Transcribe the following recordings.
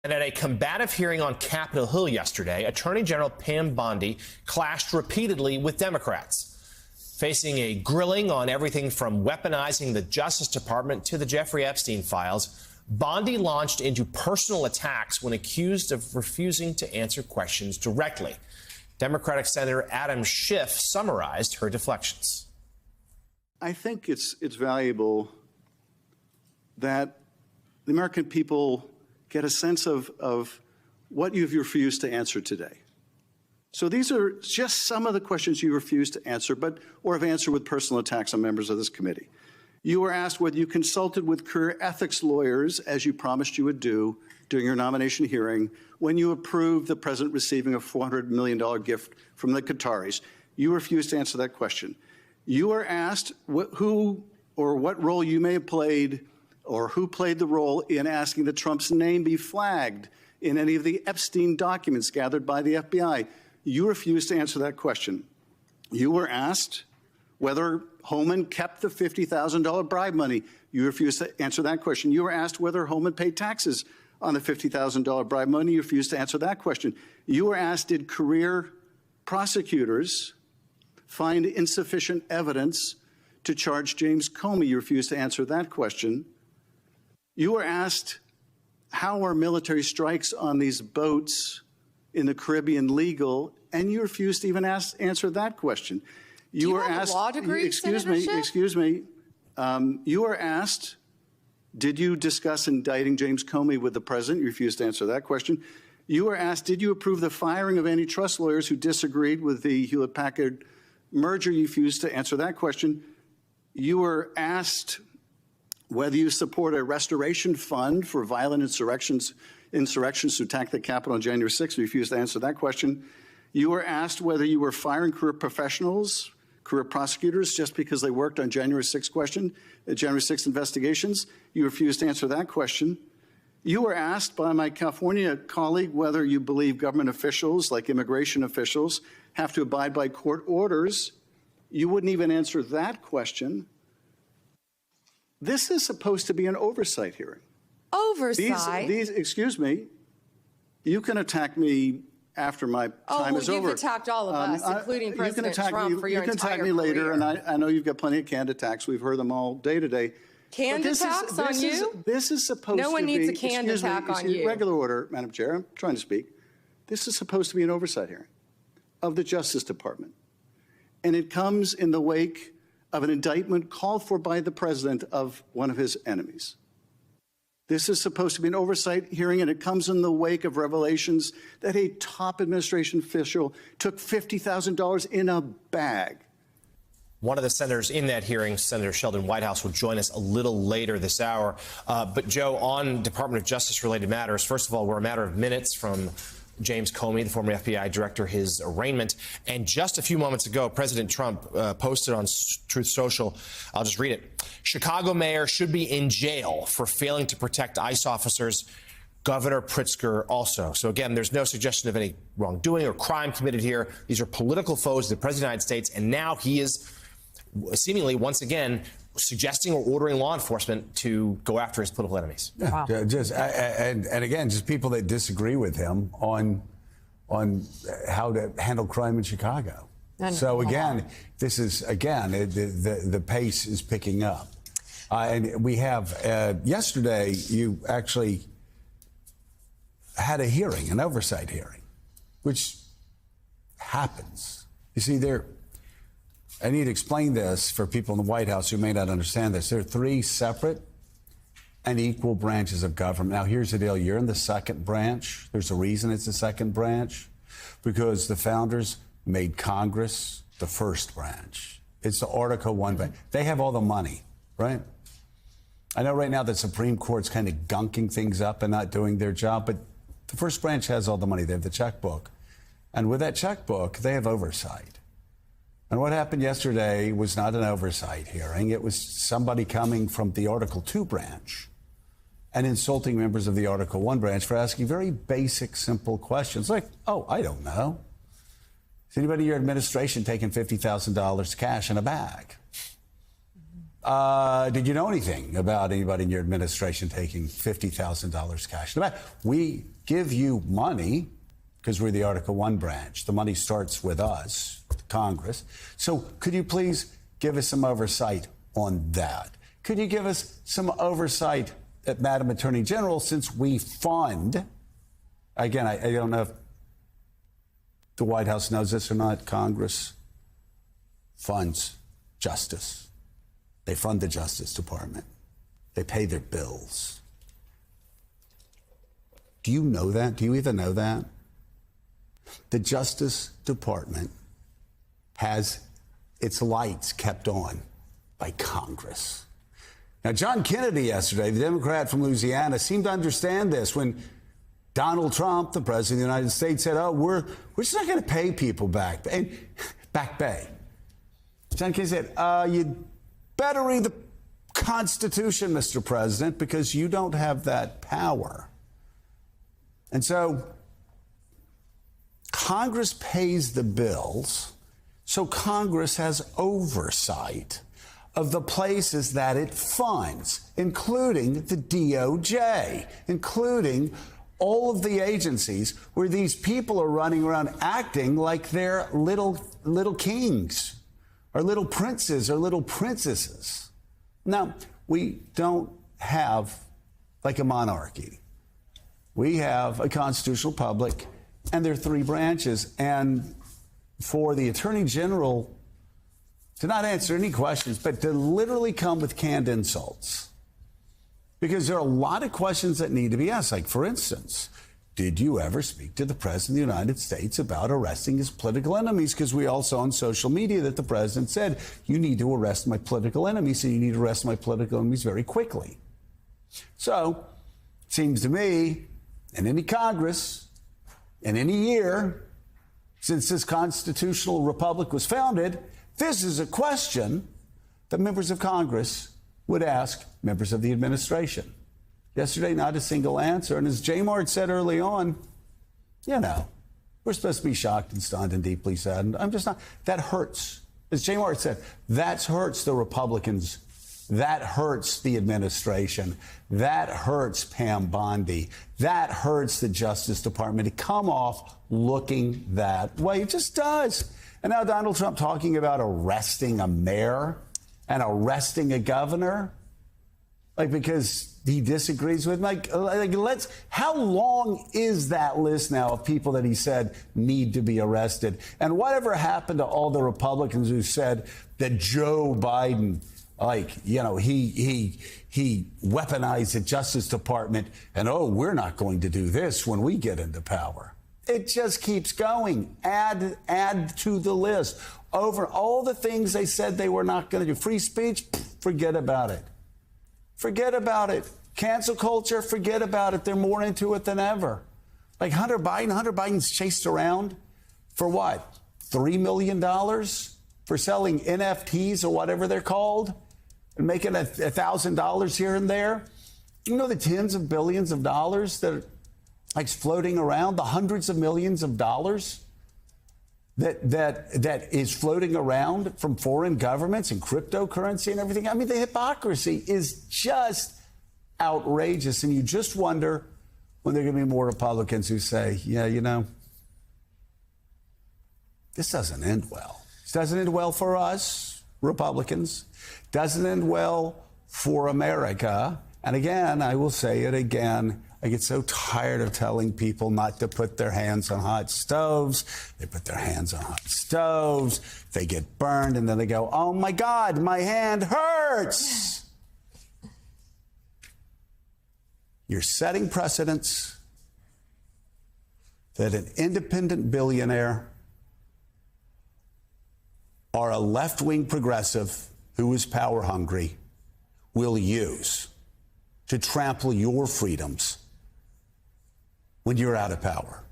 And at a combative hearing on Capitol Hill yesterday, Attorney General Pam Bondi clashed repeatedly with Democrats. Facing a grilling on everything from weaponizing the Justice Department to the Jeffrey Epstein files, Bondi launched into personal attacks when accused of refusing to answer questions directly. Democratic Senator Adam Schiff summarized her deflections. I think it's valuable that the American people get a sense of what you've refused to answer today. So these are just some of the questions you refused to answer, or have answered with personal attacks on members of this committee. You were asked whether you consulted with career ethics lawyers, as you promised you would do during your nomination hearing, when you approved the president receiving a $400 million gift from the Qataris. You refused to answer that question. You were asked who or what role you may have played, or who played the role in asking that Trump's name be flagged in any of the Epstein documents gathered by the FBI. You refused to answer that question. You were asked whether Holman kept the $50,000 bribe money. You refused to answer that question. You were asked whether Holman paid taxes on the $50,000 bribe money. You refused to answer that question. You were asked, did career prosecutors find insufficient evidence to charge James Comey? You refused to answer that question. You were asked, how are military strikes on these boats in the Caribbean legal? And you refused to even answer that question. You were asked, law degree, excuse me. You were asked, did you discuss indicting James Comey with the president? You refused to answer that question. You were asked, did you approve the firing of antitrust lawyers who disagreed with the Hewlett-Packard merger? You refused to answer that question. You were asked whether you support a restoration fund for violent insurrections who attacked the Capitol on January 6th. You refused to answer that question. You were asked whether you were firing career professionals, career prosecutors, just because they worked on January 6th investigations. You refused to answer that question. You were asked by my California colleague whether you believe government officials, like immigration officials, have to abide by court orders. You wouldn't even answer that question. This is supposed to be an oversight hearing. Oversight? Excuse me, you can attack me after my time is over. You've attacked all of us, including President Trump, for your entire career. You can attack me later, and I know you've got plenty of canned attacks. We've heard them all day today. Canned attacks on you? This is supposed to be... No one needs a canned attack on you. Regular order, Madam Chair. I'm trying to speak. This is supposed to be an oversight hearing of the Justice Department. And it comes in the wake of an indictment called for by the president of one of his enemies. This is supposed to be an oversight hearing, and it comes in the wake of revelations that a top administration official took $50,000 in a bag. One of the senators in that hearing, Senator Sheldon Whitehouse, will join us a little later this hour. But, Joe, on Department of Justice-related matters, first of all, we're a matter of minutes from James Comey, the former FBI director, his arraignment. And just a few moments ago, President Trump posted on Truth Social, I'll just read it, Chicago mayor should be in jail for failing to protect ICE officers. Governor Pritzker also. So again, there's no suggestion of any wrongdoing or crime committed here. These are political foes of the President of the United States. And now he is seemingly once again suggesting or ordering law enforcement to go after his political enemies. Wow. And again, just people that disagree with him on how to handle crime in Chicago. So again, this is, again, the pace is picking up. And we have, yesterday, you actually had a hearing, an oversight hearing, which happens. You see, I need to explain this for people in the White House who may not understand this. There are three separate and equal branches of government. Now, here's the deal. You're in the second branch. There's a reason it's the second branch, because the founders made Congress the first branch. It's the Article 1 branch. They have all the money, right? I know right now the Supreme Court's kind of gunking things up and not doing their job, but the first branch has all the money. They have the checkbook. And with that checkbook, they have oversight. And what happened yesterday was not an oversight hearing. It was somebody coming from the Article 2 branch and insulting members of the Article 1 branch for asking very basic, simple questions like, oh, I don't know. Is anybody in your administration taking $50,000 cash in a bag? Did you know anything about anybody in your administration taking $50,000 cash in a bag? We give you money, because we're the Article 1 branch. The money starts with us, Congress. So could you please give us some oversight on that? Could you give us some oversight at Madam Attorney General, since we fund, again, I don't know if the White House knows this or not, Congress funds justice. They fund the Justice Department. They pay their bills. Do you know that? Do you even know that? The Justice Department has its lights kept on by Congress. Now, John Kennedy yesterday, the Democrat from Louisiana, seemed to understand this when Donald Trump, the president of the United States, said, oh, we're just not going to pay people back pay. John Kennedy said, you'd better read the Constitution, Mr. President, because you don't have that power. And so Congress pays the bills, so Congress has oversight of the places that it funds, including the DOJ, including all of the agencies where these people are running around acting like they're little kings or little princes or little princesses. Now, we don't have like a monarchy. We have a constitutional republic, and there are three branches. And for the Attorney General to not answer any questions, but to literally come with canned insults, because there are a lot of questions that need to be asked. Like, for instance, did you ever speak to the President of the United States about arresting his political enemies? Because we all saw on social media that the President said, you need to arrest my political enemies, and you need to arrest my political enemies very quickly. So, it seems to me, in any Congress, in any year, since this constitutional republic was founded, this is a question that members of Congress would ask members of the administration. Yesterday, not a single answer. And as J. Mart said early on, you know, we're supposed to be shocked and stunned and deeply saddened. I'm just not. That hurts. As J. Mart said, that hurts the Republicans. That hurts the administration. That hurts Pam Bondi. That hurts the Justice Department to come off looking that way. It just does. And now Donald Trump talking about arresting a mayor and arresting a governor, like, because he disagrees with him. How long is that list now of people that he said need to be arrested? And whatever happened to all the Republicans who said that Joe Biden, he weaponized the Justice Department, and, oh, we're not going to do this when we get into power. It just keeps going. Add to the list. Over all the things they said they were not going to do. Free speech, forget about it. Forget about it. Cancel culture, forget about it. They're more into it than ever. Like Hunter Biden's chased around for what? $3 million for selling NFTs or whatever they're called and making $1,000 here and there. You know the tens of billions of dollars that are like floating around, the hundreds of millions of dollars that is floating around from foreign governments and cryptocurrency and everything. I mean, the hypocrisy is just outrageous. And you just wonder when there are going to be more Republicans who say, yeah, you know, this doesn't end well. This doesn't end well for us, Republicans. Doesn't end well for America. And again, I will say it again, I get so tired of telling people not to put their hands on hot stoves. They put their hands on hot stoves, they get burned, and then they go, oh my God, my hand hurts. You're setting precedents that an independent billionaire or a left-wing progressive who is power hungry will use to trample your freedoms when you're out of power.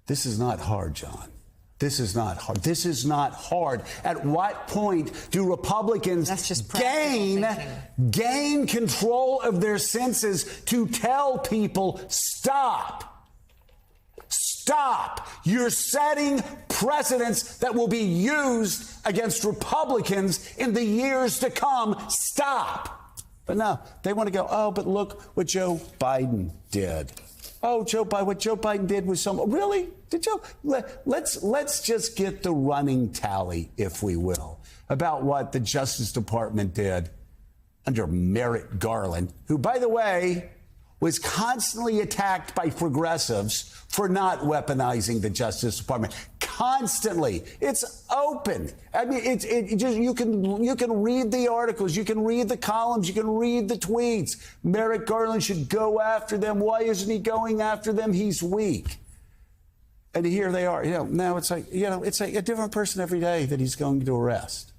This is not hard, John. This is not hard. This is not hard. At what point do Republicans gain control of their senses to tell people, stop? Stop. You're setting precedents that will be used against Republicans in the years to come. Stop. But no, they want to go, oh, but look what Joe Biden did. Oh, what Joe Biden did was really? Did Joe? Let's just get the running tally, if we will, about what the Justice Department did under Merrick Garland, who, by the way, was constantly attacked by progressives for not weaponizing the Justice Department. Constantly. It's open. I mean, you can read the articles, you can read the columns, you can read the tweets. Merrick Garland should go after them. Why isn't he going after them? He's weak. And here they are. Now it's like, it's like a different person every day that he's going to arrest.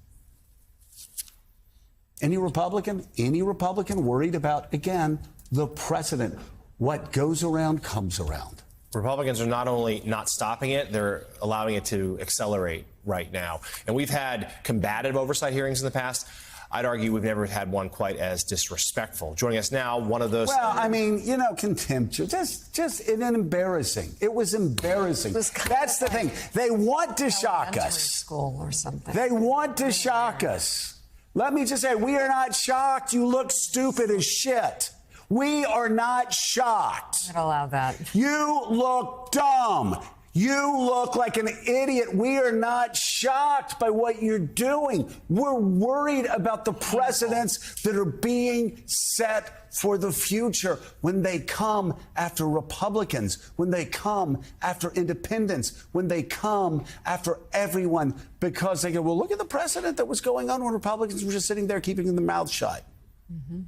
Any Republican worried about, again, the precedent. What goes around comes around. Republicans are not only not stopping it, they're allowing it to accelerate right now. And we've had combative oversight hearings in the past. I'd argue we've never had one quite as disrespectful. Joining us now, one of those... Well, I mean, contemptuous. Just embarrassing. It was embarrassing. That's the thing. They want to shock us. School or something. They want to shock us. Let me just say, we are not shocked. You look stupid as shit. We are not shocked. I'm not allow that. You look dumb. You look like an idiot. We are not shocked by what you're doing. We're worried about the precedents that are being set for the future when they come after Republicans, when they come after independents, when they come after everyone, because they go, well, look at the precedent that was going on when Republicans were just sitting there keeping their mouths shut. Mm-hmm.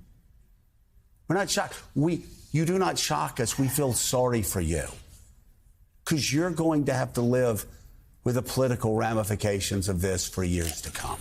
We're not shocked. You do not shock us. We feel sorry for you because you're going to have to live with the political ramifications of this for years to come.